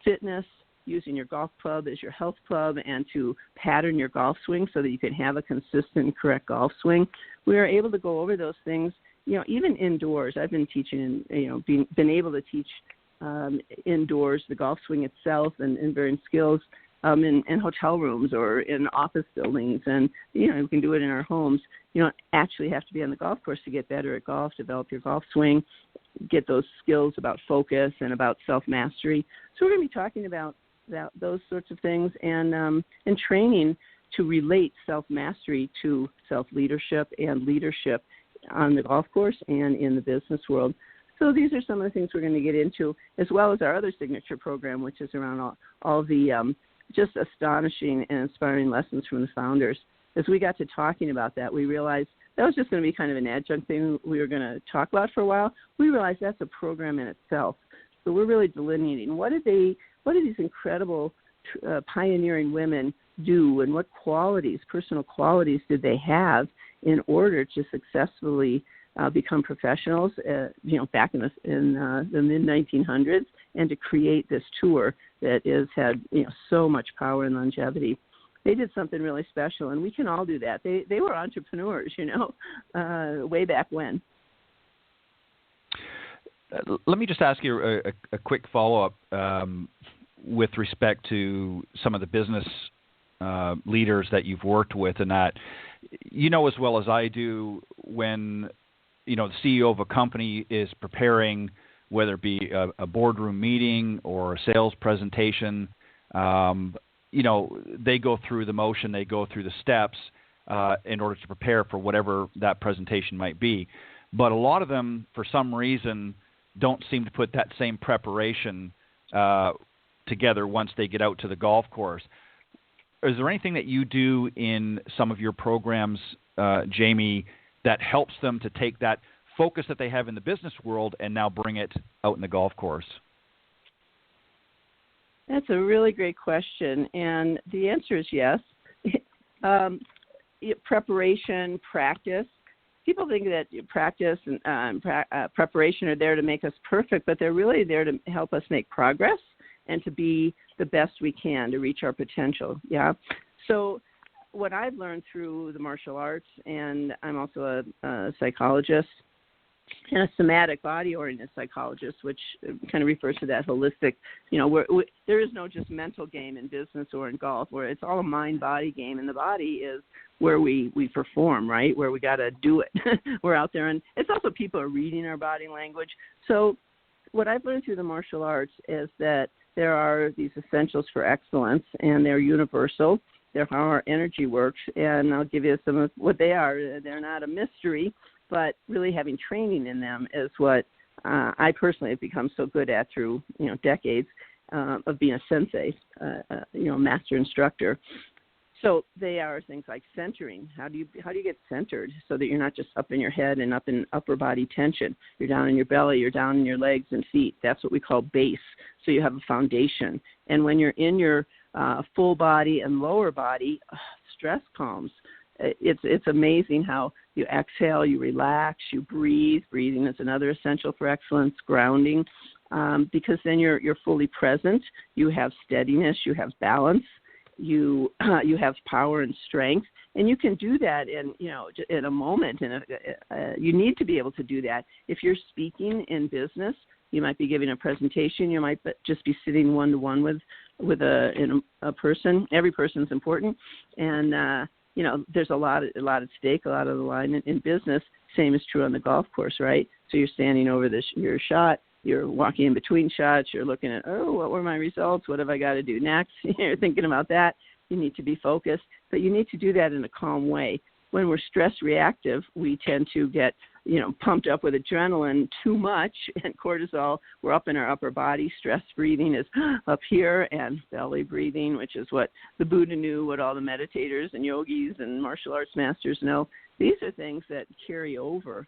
fitness, using your golf club as your health club, and to pattern your golf swing so that you can have a consistent, correct golf swing. We are able to go over those things, even indoors. I've been teaching, been able to teach indoors the golf swing itself and varying skills in hotel rooms or in office buildings, and we can do it in our homes. You don't actually have to be on the golf course to get better at golf, develop your golf swing, get those skills about focus and about self-mastery. So we're going to be talking about those sorts of things and training to relate self-mastery to self-leadership and leadership on the golf course and in the business world. So these are some of the things we're going to get into, as well as our other signature program, which is around all the just astonishing and inspiring lessons from the founders. As we got to talking about that, we realized that was just going to be kind of an adjunct thing we were going to talk about for a while. We realized that's a program in itself. So we're really delineating what did these incredible pioneering women do, and what qualities, personal qualities, did they have in order to successfully become professionals, back in the mid-1900s, and to create this tour that had so much power and longevity. They did something really special, and we can all do that. They were entrepreneurs, way back when. Let me just ask you a quick follow-up with respect to some of the business leaders that you've worked with, and that as well as I do, when the CEO of a company is preparing, whether it be a boardroom meeting or a sales presentation, they go through the motion, they go through the steps in order to prepare for whatever that presentation might be. But a lot of them, for some reason, don't seem to put that same preparation together once they get out to the golf course. Is there anything that you do in some of your programs, Jamie, that helps them to take that focus that they have in the business world and now bring it out in the golf course? That's a really great question, and the answer is yes. Preparation, practice. People think that practice and preparation are there to make us perfect, but they're really there to help us make progress and to be the best we can to reach our potential. Yeah. So what I've learned through the martial arts, and I'm also a psychologist and a somatic body-oriented psychologist, which kind of refers to that holistic, there is no just mental game in business or in golf, where it's all a mind-body game, and the body is where we perform, right, where we got to do it. We're out there, and it's also people are reading our body language. So what I've learned through the martial arts is that there are these essentials for excellence, and they're universal. They're how our energy works, and I'll give you some of what they are. They're not a mystery, but really having training in them is what I personally have become so good at through decades of being a sensei, master instructor. So they are things like centering. How do you get centered so that you're not just up in your head and up in upper body tension? You're down in your belly, you're down in your legs and feet. That's what we call base. So you have a foundation. And when you're in your full body and lower body, stress calms. It's amazing how you exhale, you relax, you breathe. Breathing is another essential for excellence. Grounding, because then you're fully present. You have steadiness, you have balance. You have power and strength, and you can do that in a moment. And you need to be able to do that. If you're speaking in business, you might be giving a presentation. You might just be sitting one-to-one with a person. Every person's important, and there's a lot at stake, a lot of the line in business. Same is true on the golf course, right? So you're standing over your shot. You're walking in between shots. You're looking at, what were my results? What have I got to do next? You're thinking about that. You need to be focused, but you need to do that in a calm way. When we're stress reactive, we tend to get, pumped up with adrenaline too much and cortisol. We're up in our upper body. Stress breathing is up here, and belly breathing, which is what the Buddha knew, what all the meditators and yogis and martial arts masters know. These are things that carry over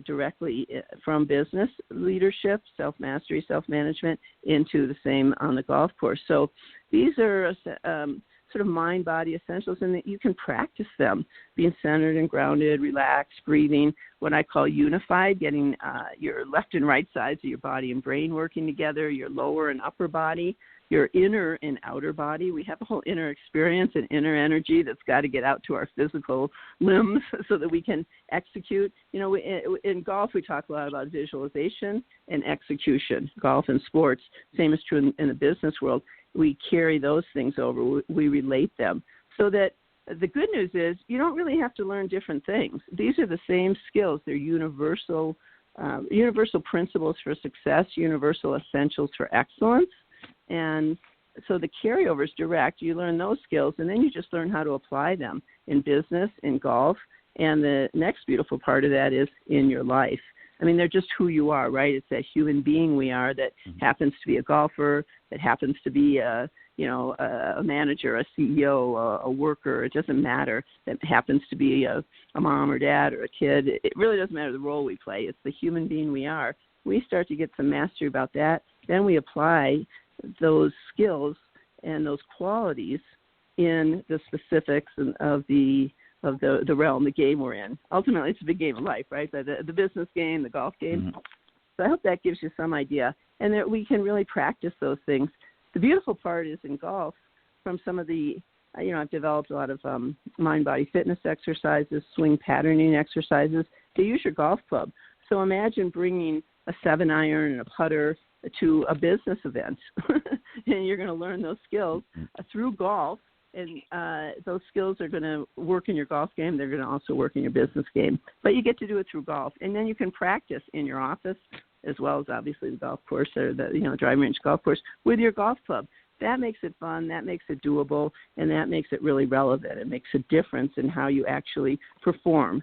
directly from business leadership, self-mastery, self-management, into the same on the golf course. So these are sort of mind-body essentials, and that you can practice them, being centered and grounded, relaxed, breathing, what I call unified, getting your left and right sides of your body and brain working together, your lower and upper body, your inner and outer body. We have a whole inner experience and inner energy that's got to get out to our physical limbs so that we can execute. In golf, we talk a lot about visualization and execution. Golf and sports, same is true in the business world. We carry those things over. We relate them. So that the good news is you don't really have to learn different things. These are the same skills. They're universal principles for success, universal essentials for excellence. And so the carryover is direct. You learn those skills, and then you just learn how to apply them in business, in golf. And the next beautiful part of that is in your life. I mean, they're just who you are, right? It's that human being we are that happens to be a golfer, that happens to be a manager, a CEO, a worker. It doesn't matter. That happens to be a mom or dad or a kid. It really doesn't matter the role we play. It's the human being we are. We start to get some mastery about that. Then we apply those skills and those qualities in the specifics of the realm, the game we're in. Ultimately, it's a big game of life, right? The business game, the golf game. Mm-hmm. So I hope that gives you some idea, and that we can really practice those things. The beautiful part is in golf, from some of the, I've developed a lot of mind-body fitness exercises, swing patterning exercises. They use your golf club. So imagine bringing a 7-iron and a putter to a business event, and you're going to learn those skills through golf, and those skills are going to work in your golf game. They're going to also work in your business game, but you get to do it through golf, and then you can practice in your office as well as obviously the golf course or the driving range golf course with your golf club. That makes it fun, that makes it doable, and that makes it really relevant. It makes a difference in how you actually perform.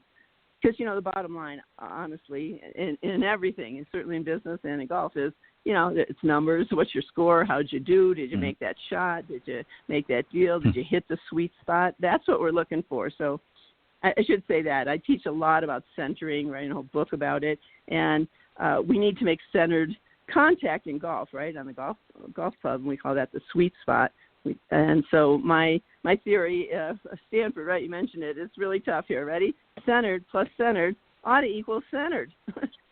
Because, the bottom line, honestly, in everything, and certainly in business and in golf, is, it's numbers. What's your score? How'd you do? Did you make that shot? Did you make that deal? Did you hit the sweet spot? That's what we're looking for. So I should say that. I teach a lot about centering, writing a whole book about it. And we need to make centered contact in golf, right, on the golf club, and we call that the sweet spot. And so my theory, Stanford, right, you mentioned it, it's really tough here. Ready? Centered plus centered ought to equal centered.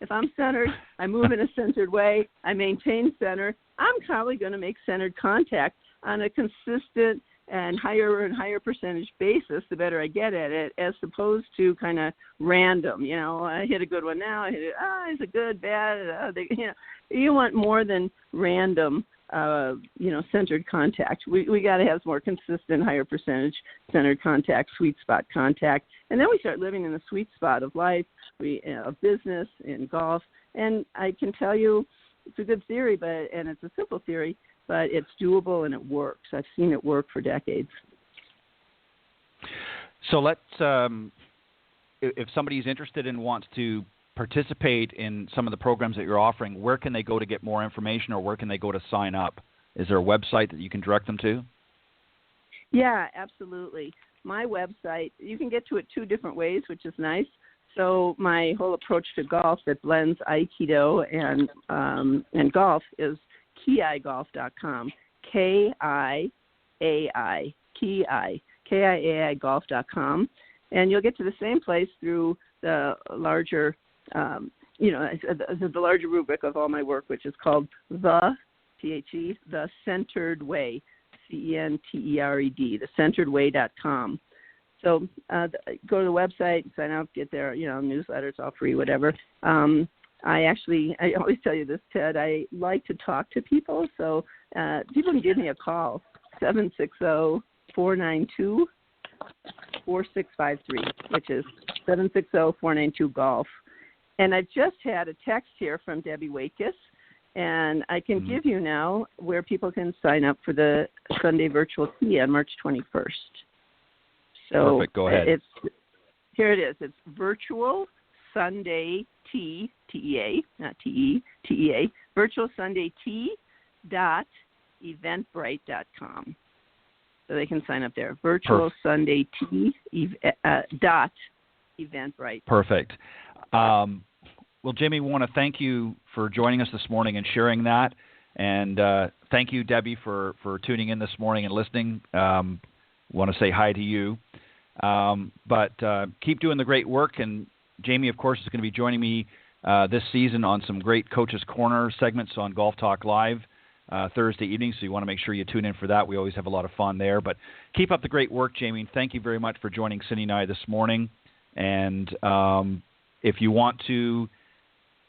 If I'm centered, I move in a centered way, I maintain center, I'm probably going to make centered contact on a consistent and higher percentage basis the better I get at it, as opposed to kind of random. I hit a good one now, I hit it, is it good, bad? You want more than random centered contact. We got to have more consistent, higher percentage centered contact, sweet spot contact, and then we start living in the sweet spot of life, of business, in golf. And I can tell you, it's a good theory, and it's a simple theory, but it's doable and it works. I've seen it work for decades. So let's, if somebody's interested and wants to participate in some of the programs that you're offering, where can they go to get more information, or where can they go to sign up? Is there a website that you can direct them to? Yeah, absolutely. My website, you can get to it two different ways, which is nice. So my whole approach to golf that blends Aikido and golf is kiaigolf.com, KIAI golf.com, and you'll get to the same place through the larger, the larger rubric of all my work, which is called the Centered Way, CENTERED, thecenteredway.com. So go to the website, sign up, get there, newsletter, it's all free, whatever. I always tell you this, Ted, I like to talk to people, so people can give me a call, 760-492-4653, which is 760-492-GOLF. And I've just had a text here from Debbie Wakis, and I can give you now where people can sign up for the Sunday virtual tea on March 21st. So perfect. Go ahead. Here it is. It's virtual Sunday tea, T-E-A, not T-E, T-E-A, virtual Sunday tea .eventbrite.com. So they can sign up there. Virtual Sunday tea .eventbrite. Perfect. Well, Jamie, we want to thank you for joining us this morning and sharing that. And thank you, Debbie, for tuning in this morning and listening. Want to say hi to you. But keep doing the great work. And Jamie, of course, is going to be joining me this season on some great Coach's Corner segments on Golf Talk Live Thursday evening. So you want to make sure you tune in for that. We always have a lot of fun there. But keep up the great work, Jamie. And thank you very much for joining Cindy and I this morning. And if you want to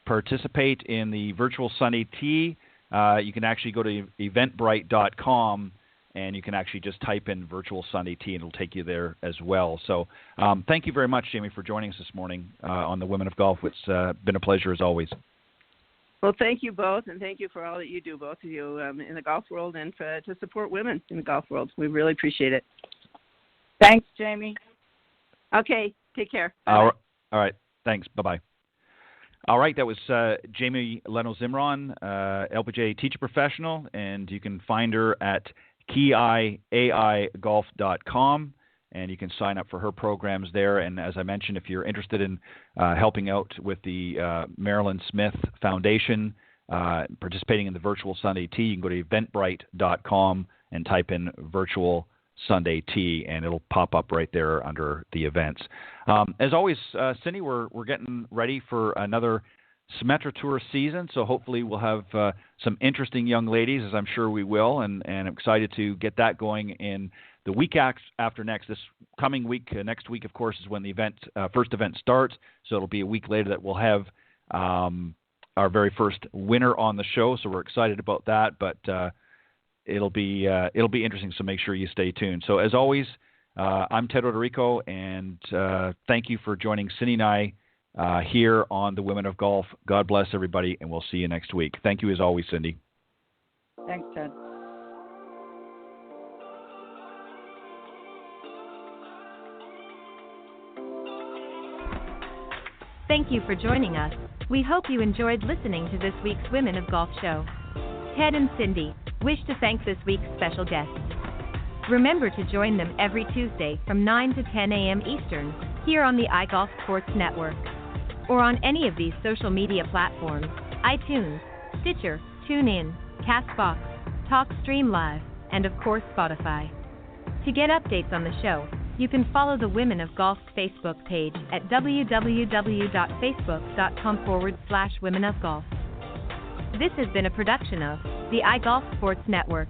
participate in the virtual Sunday tea, you can actually go to eventbrite.com, and you can actually just type in virtual Sunday tea, and it'll take you there as well. So thank you very much, Jamie, for joining us this morning on the Women of Golf. It's been a pleasure as always. Well, thank you both, and thank you for all that you do, both of you, in the golf world and to support women in the golf world. We really appreciate it. Thanks, Jamie. Okay, take care. All right. Thanks. Bye-bye. All right, that was Jamie Leno Zimron, LPGA teacher professional, and you can find her at kiaigolf.com, and you can sign up for her programs there. And as I mentioned, if you're interested in helping out with the Marilyn Smith Foundation, participating in the virtual Sunday tea, you can go to eventbrite.com and type in virtual Sunday tea, and it'll pop up right there under the events. As always, Cindy, we're getting ready for another Symetra Tour season, so hopefully we'll have some interesting young ladies, as I'm sure we will, and I'm excited to get that going in the week after next. This coming week, next week, of course, is when the first event starts, so it'll be a week later that we'll have our very first winner on the show, so we're excited about that, but it'll be interesting, so make sure you stay tuned. So as always, I'm Ted Roderico, and thank you for joining Cindy and I here on the Women of Golf. God bless everybody, and we'll see you next week. Thank you as always, Cindy. Thanks, Ted. Thank you for joining us. We hope you enjoyed listening to this week's Women of Golf show. Ted and Cindy wish to thank this week's special guests. Remember to join them every Tuesday from 9 to 10 a.m. Eastern here on the iGolf Sports Network, or on any of these social media platforms: iTunes, Stitcher, TuneIn, CastBox, TalkStream Live, and of course Spotify. To get updates on the show, you can follow the Women of Golf's Facebook page at www.facebook.com/womenofgolf. This has been a production of the iGolf Sports Network.